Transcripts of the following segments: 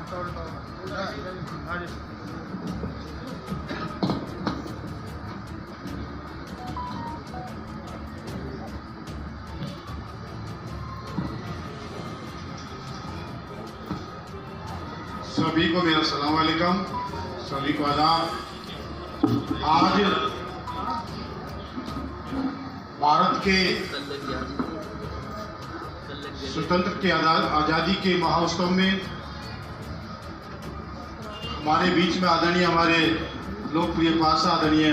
सभी को मेरा सलाम वालेकुम, सभी को आदाब। आज भारत के स्वतंत्र के आज़ादी के महोत्सव में हमारे बीच में आदरणीय हमारे लोकप्रिय पासा आदरणीय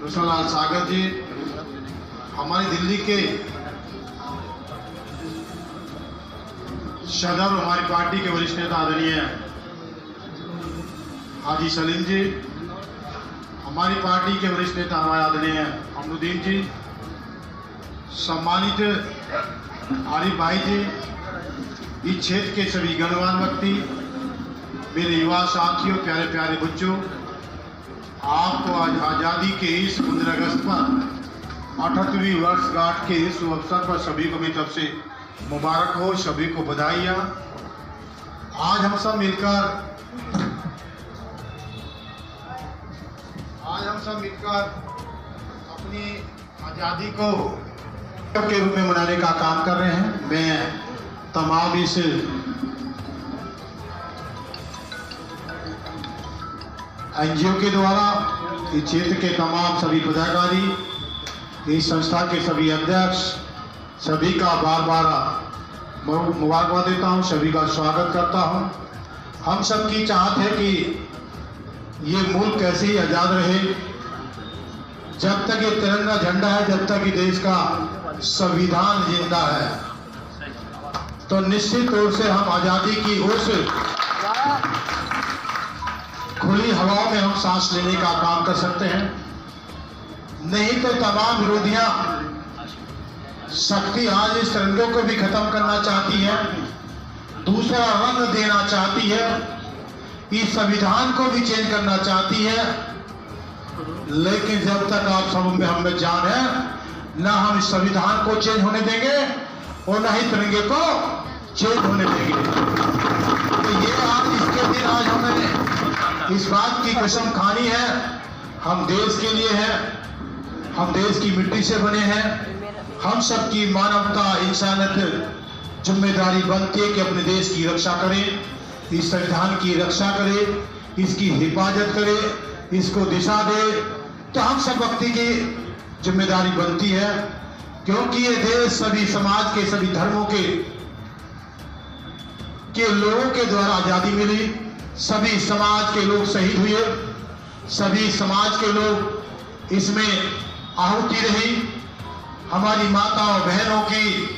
रोशनलाल सागर जी, हमारी दिल्ली के सदर हमारी पार्टी के वरिष्ठ नेता आदरणीय हाजी सलीम जी, हमारी पार्टी के वरिष्ठ नेता हमारे आदरणीय अमरुद्दीन जी, सम्मानित आरिफ भाई जी, इस क्षेत्र के सभी गणमान्य व्यक्ति, मेरे युवा साथियों, प्यारे प्यारे बच्चों, आपको आज आज़ादी के इस 15 अगस्त पर 78वीं वर्षगांठ के इस अवसर पर सभी को मेरी तरफ से मुबारक हो, सभी को बधाइयाँ। आज हम सब मिलकर अपनी आज़ादी को के रूप में मनाने का काम कर रहे हैं। मैं तमाम इस एनजीओ के द्वारा इस क्षेत्र के तमाम सभी पदाधिकारी, इस संस्था के सभी अध्यक्ष, सभी का बार बार मुबारकबाद देता हूं, सभी का स्वागत करता हूं। हम सबकी चाहत है कि ये मुल्क ऐसे ही आज़ाद रहे, जब तक ये तिरंगा झंडा है, जब तक ये देश का संविधान जिंदा है, तो निश्चित तौर से हम आज़ादी की उस खुली हवाओं में हम सांस लेने का काम कर सकते हैं। नहीं तो तमाम विरोधियां शक्ति आज इस तिरंगे को भी खत्म करना चाहती है, दूसरा रंग देना चाहती है, इस संविधान को भी चेंज करना चाहती है। लेकिन जब तक आप सब में हम में जान है, ना हम इस संविधान को चेंज होने देंगे और ना ही तिरंगे को चेंज होने देंगे। तो ये आज इसके दिन आज हमें इस बात की कसम खानी है, हम देश के लिए हैं, हम देश की मिट्टी से बने हैं, हम सबकी मानवता इंसानियत जिम्मेदारी बनती है कि अपने देश की रक्षा करें, इस संविधान की रक्षा करें, इसकी हिफाजत करें, इसको दिशा दे। तो हम सब व्यक्ति की जिम्मेदारी बनती है, क्योंकि ये देश सभी समाज के, सभी धर्मों के लोगों के द्वारा आज़ादी मिली। सभी समाज के लोग शहीद हुए, सभी समाज के लोग इसमें आहुति रही। हमारी माताओं बहनों की,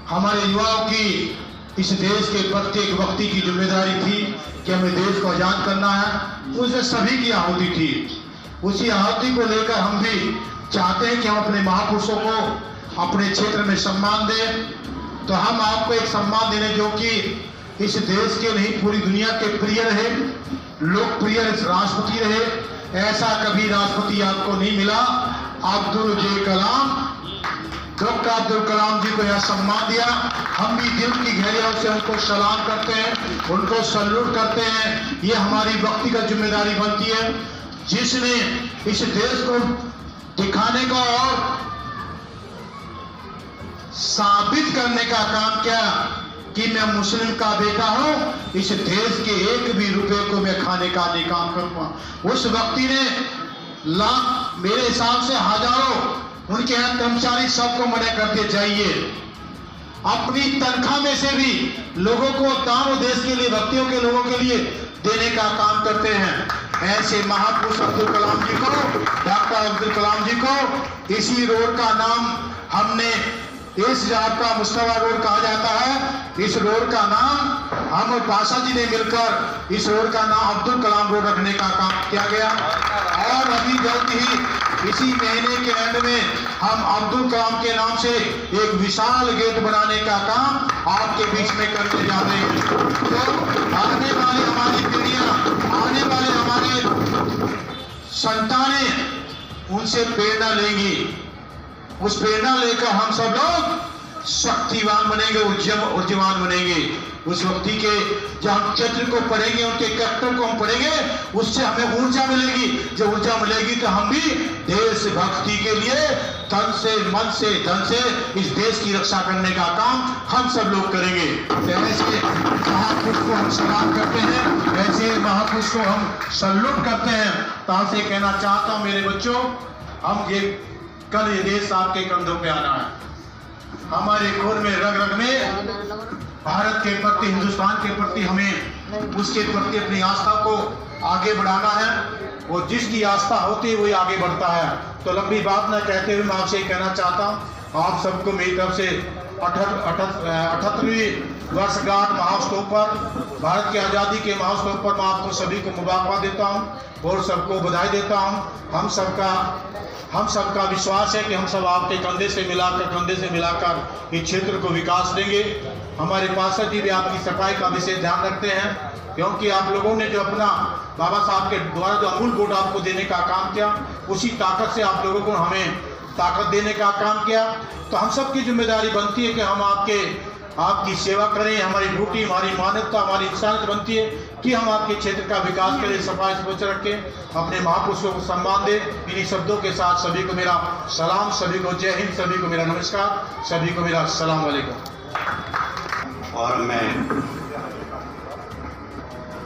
हमारे युवाओं की इस देश के प्रत्येक व्यक्ति की जिम्मेदारी थी कि हमें देश को आज़ाद करना है। उसमें सभी की आहुति थी। उसी आहुति को लेकर हम भी चाहते हैं कि हम अपने महापुरुषों को अपने क्षेत्र में सम्मान दें। तो हम आपको एक सम्मान देने जो कि इस देश के नहीं पूरी दुनिया के प्रिय रहे, लोकप्रिय राष्ट्रपति रहे। ऐसा कभी राष्ट्रपति आपको नहीं मिला। डॉक्टर अब्दुल कलाम जी को यह सम्मान दिया। हम भी दिल की गहराइयों से उनको सलाम करते हैं, उनको सैल्यूट करते हैं। ये हमारी व्यक्तिगत जिम्मेदारी बनती है, जिसने इस देश को दिखाने का और साबित करने का काम किया कि मैं मुस्लिम का बेटा हूं, इस देश के एक भी रुपए को मैं खाने का नहीं काम करूंगा। उस व्यक्ति ने लाख, मेरे हिसाब से हजारों उनके यहाँ कर्मचारी सबको मना करते जाइए, अपनी तनख्वाह में से भी लोगों को दान और देश के लिए, व्यक्तियों के लोगों के लिए देने का काम करते हैं। ऐसे महापुरुष अब्दुल कलाम जी को, डॉक्टर अब्दुल कलाम जी को, इसी रोड का नाम हमने, इस आपका मुस्तफा रोड कहा जाता है, इस रोड का नाम हम और पाशा जी ने मिलकर इस रोड का नाम अब्दुल कलाम रोड रखने का काम किया गया। और अभी जल्द ही इसी महीने के एंड में हम अब्दुल कलाम के नाम से एक विशाल गेट बनाने का काम आपके बीच में करने जा रहे हैं। तो आने वाली हमारी पीढ़ियां, आने वाले हमारे संतानें उनसे प्रेरणा लेंगी। उस प्रेरणा लेकर हम सब लोग शक्तिवान बनेंगे, ऊर्जावान बनेंगे। उस व्यक्ति के जब हम चरित्र को पढ़ेंगे, उनके कैरेक्टर को हम पढ़ेंगे, उससे हमें ऊर्जा मिलेगी। जब ऊर्जा मिलेगी तो हम भी देशभक्ति के लिए तन से, मन से, धन से इस देश की रक्षा करने का काम हम सब लोग करेंगे। ऐसे महापुरुष को हम सलाम करते हैं, ऐसे महापुरुष को हम सल्यूट करते हैं। तो आपसे कहना चाहता हूं मेरे बच्चों, हम ये कल ये देश आपके कंधों पे आना है। हमारे खून में, रग रग में भारत के प्रति, हिंदुस्तान के प्रति हमें उसके प्रति अपनी आस्था को आगे बढ़ाना है। और जिसकी आस्था होती है वही आगे बढ़ता है। तो लंबी बात न कहते हुए मैं आपसे कहना चाहता हूँ, आप सबको मेरी तरफ से 78वीं वर्षगांठ महोत्सव पर, भारत की आज़ादी के महोत्सव पर मैं आपको सभी को मुबारकबाद देता हूँ और सबको बधाई देता हूँ। हम सबका विश्वास है कि हम सब आपके कंधे से मिलाकर इस क्षेत्र को विकास देंगे। हमारे पार्षद जी भी आपकी सफाई का विशेष ध्यान रखते हैं, क्योंकि आप लोगों ने जो अपना बाबा साहब के द्वारा जो अमूल वोट आपको देने का काम किया, उसी ताकत से आप लोगों को हमें ताकत देने का काम किया। तो हम सब की जिम्मेदारी बनती है कि हम आपकी सेवा करें। हमारी ड्यूटी, हमारी मानवता, हमारी इंसानियत बनती है कि हम आपके क्षेत्र का विकास करें, सफाई स्वच्छ रखें, अपने महापुरुषों को सम्मान दें। इन्हीं शब्दों के साथ सभी को मेरा सलाम, सभी को जय हिंद, सभी को मेरा नमस्कार, सभी को मेरा अस्सलाम वालेकुम। और मैं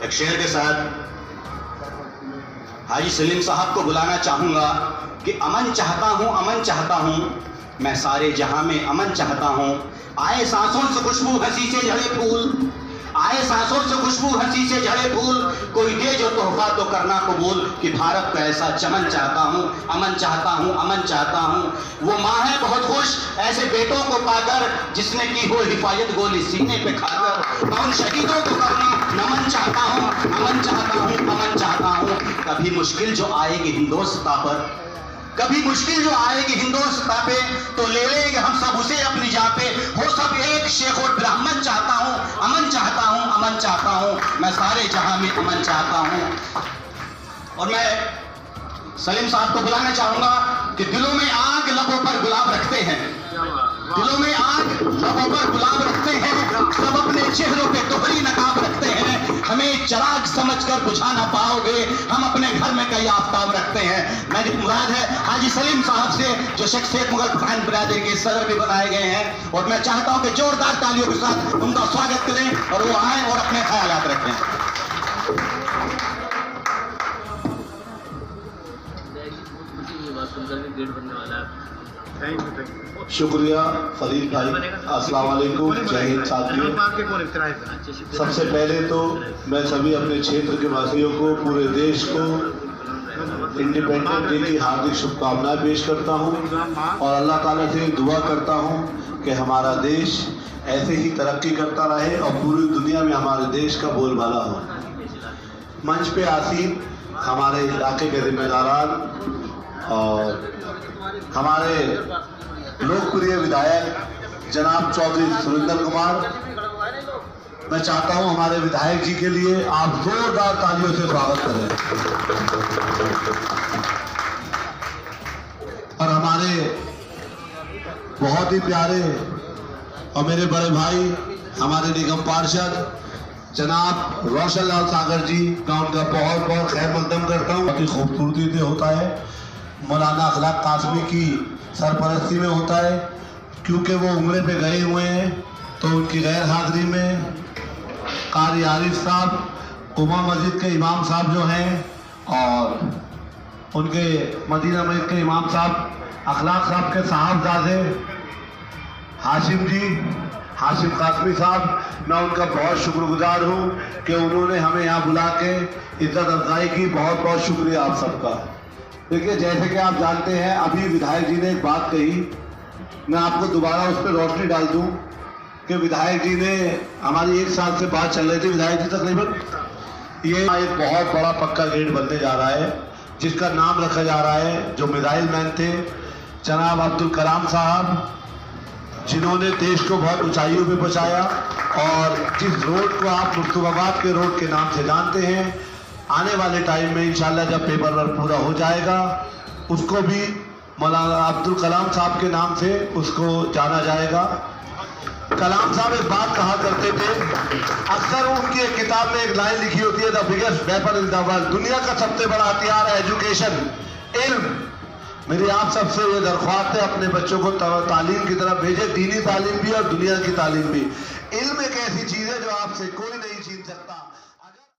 एक शेर के साथ हाजी सलीम साहब को बुलाना चाहूँगा कि अमन चाहता हूँ, मैं सारे जहां में अमन चाहता हूँ। आए सांसों से खुशबू हंसी से झड़े फूल, आए सांसों से खुशबू हंसी से झड़े फूल, कोई दे जो तोहफा तो करना कबूल, कि भारत का ऐसा चमन चाहता हूँ, अमन चाहता हूँ। वो माँ है बहुत खुश ऐसे बेटों को पाकर, जिसने की हो हिफाजत गोली सीने पे खाकर। मैं उन शहीदों को करना नमन चाहता हूँ, अमन चाहता हूँ। कभी मुश्किल जो आएगी हिंदुस्तान पर, कभी मुश्किल जो आएगी हिंदुस्तान पे, तो ले लेंगे हम सब उसे अपनी जान पे। हो सब एक शेख और ब्राह्मण चाहता हूँ, अमन चाहता हूँ। मैं सारे जहां में अमन चाहता हूँ। और मैं सलीम साहब को बुलाना चाहूंगा कि दिलों में आग, लबों पर गुलाब रखते हैं, दिलों में आग, लबों पर गुलाब रखते हैं, सब अपने चेहरों पे दोहरी नकाब रखते हैं। हमें चिराग समझकर बुझा ना पाओगे, हम अपने घर में कई आफ्ताब रखते हैं। मेरी मुराद है हाजी सलीम साहब से, जो शेख मुगल फैन बिरादरी के सदर भी बनाए गए हैं। और मैं चाहता हूं कि जोरदार तालियों के साथ उनका स्वागत करें और वो आए और अपने ख्यालात रखें। शुक्रिया फरीद भाई, अस्सलाम वालेकुम, जय हिंद साथियों। सबसे पहले तो मैं सभी अपने क्षेत्र के वासियों को, पूरे देश को इंडिपेंडेंस डे की हार्दिक शुभकामनाएं पेश करता हूं और अल्लाह ताला से दुआ करता हूं कि हमारा देश ऐसे ही तरक्की करता रहे और पूरी दुनिया में हमारे देश का बोलबाला हो। मंच पे आसीन हमारे इलाके के जिम्मेदारान और हमारे लोकप्रिय विधायक जनाब चौधरी सुरेंद्र कुमार, मैं चाहता हूं हमारे विधायक जी के लिए आप जोरदार तालियों से स्वागत करें। और हमारे बहुत ही प्यारे और मेरे बड़े भाई, हमारे निगम पार्षद जनाब रोशन लाल सागर जी, मैं उनका बहुत बहुत खैर मकदम करता हूँ। बहुत ही खूबसूरती से होता है, मौलाना अखलाक कासमी की सरपरस्ती में होता है, क्योंकि वो उम्रे पे गए हुए हैं तो उनकी गैर हाजिरी में कारी आरिफ साहब, कुमा मस्जिद के इमाम साहब जो हैं, और उनके मदीना मस्जिद के इमाम साहब अखलाक साहब के साहबजादे हाशिम कासमी साहब, मैं उनका बहुत शुक्रगुजार हूँ कि उन्होंने हमें यहाँ बुला के इज्जत अफजाई की। बहुत बहुत शुक्रिया आप सबका। देखिए, जैसे कि आप जानते हैं, अभी विधायक जी ने एक बात कही, मैं आपको दोबारा उस पर रोशनी डाल दूं कि विधायक जी ने, हमारी 1 साल से बात चल रही थी विधायक जी तकरीबन, ये एक बहुत बड़ा पक्का गेट बनने जा रहा है, जिसका नाम रखा जा रहा है, जो मिसाइल मैन थे जनाब अब्दुल कलाम साहब, जिन्होंने देश को बहुत ऊंचाइयों पे पहुंचाया। और जिस रोड को आप मुस्तफाबाद के रोड के नाम से जानते हैं, आने वाले टाइम में इंशाल्लाह जब पेपर वर्क पूरा हो जाएगा, उसको भी मौलाना अब्दुल कलाम साहब के नाम से उसको जाना जाएगा। कलाम साहब एक बात कहा करते थे, अक्सर उनकी एक किताब में एक लाइन लिखी होती है, the biggest weapon in the world, दुनिया का सबसे बड़ा हथियार है एजुकेशन, इल्म। मेरी आप सबसे ये दरख्वास्त है, अपने बच्चों को तालीम की तरफ भेजें, दीनी तालीम भी और दुनिया की तालीम भी। इल्म एक ऐसी चीज है जो आपसे कोई नहीं छीन सकता।